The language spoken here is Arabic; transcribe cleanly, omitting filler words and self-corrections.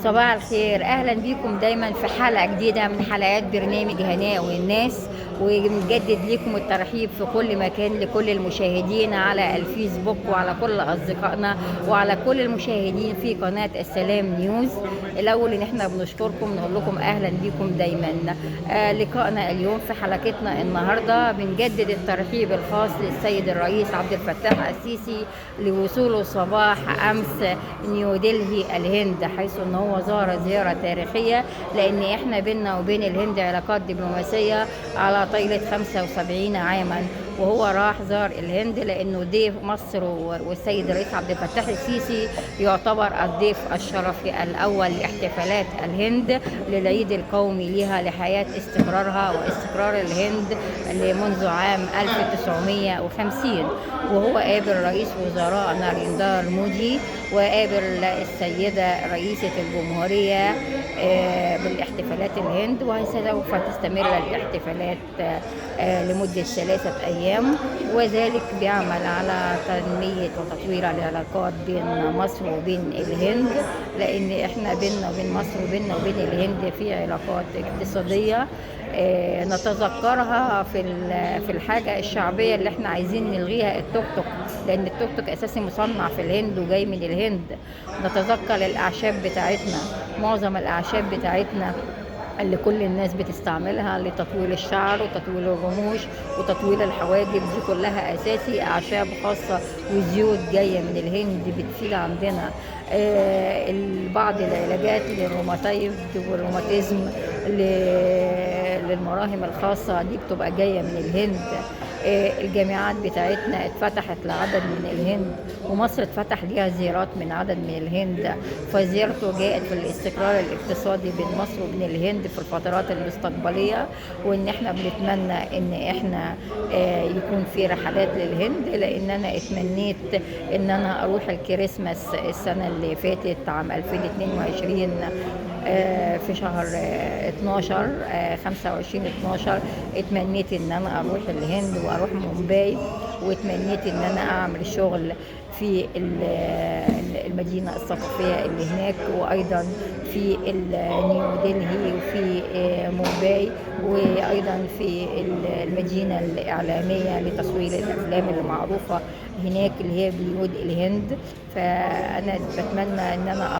صباح الخير، اهلا بيكم دايما في حلقه جديده من حلقات برنامج هناء والناس. وبنجدد لكم الترحيب في كل مكان لكل المشاهدين على الفيسبوك وعلى كل اصدقائنا وعلى كل المشاهدين في قناه السلام نيوز. الاول ان احنا بنشكركم، نقول لكم اهلا بيكم دايما. لقائنا اليوم في حلقتنا النهارده بنجدد الترحيب الخاص للسيد الرئيس عبد الفتاح السيسي لوصوله صباح امس نيودلهي الهند، حيث ان هو زار زياره تاريخيه، لان احنا بيننا وبين الهند علاقات دبلوماسيه على طيله 75 عاما. وهو راح زار الهند لانه ضيف مصر، والسيد الرئيس عبد الفتاح السيسي يعتبر الضيف الشرفي الاول لاحتفالات الهند للعيد القومي لها لحياه استقرارها واستقرار الهند منذ عام 1950. وهو قابل رئيس وزراء ناريندر مودي وقابل السيدة رئيسة الجمهورية بالاحتفالات الهند، وسوف تستمر الاحتفالات لمدة 3 أيام. وذلك بيعمل على تنمية وتطوير العلاقات بين مصر وبين الهند، لأن احنا بيننا وبين مصر وبيننا وبين الهند في علاقات اقتصادية نتذكرها في الحاجة الشعبية اللي احنا عايزين نلغيها، التوك توك، لأن التوك توك أساسي مصنع في الهند وجاي من الهند. نتذكر الأعشاب بتاعتنا، معظم الأعشاب بتاعتنا اللي كل الناس بتستعملها لتطويل الشعر وتطويل الرموش وتطويل الحواجب، دي كلها أساسي أعشاب خاصة وزيوت جاية من الهند بتفيد عندنا. بعض العلاجات للروماتيد والروماتيزم للمراهم الخاصة دي بتبقى جاية من الهند. الجامعات بتاعتنا اتفتحت لعدد من الهند، ومصر اتفتح ليها زيارات من عدد من الهند، فزيارته جاءت في الاستقرار الاقتصادي بين مصر وبين الهند في الفترات المستقبلية. وان احنا بنتمنى ان احنا يكون في رحلات للهند، لان انا اتمنيت ان انا اروح الكريسماس السنة اللي فاتت عام 2022 في شهر 12 25/12. اتمنيت ان انا اروح الهند واروح مومباي، واتمنيت ان انا اعمل شغل في المدينة الثقافية اللي هناك، وايضا في نيو دلهي وفي مومباي، وايضا في المدينة الاعلامية لتصوير الافلام المعروفة هناك اللي هي بوليوود الهند. فانا بتمنى ان انا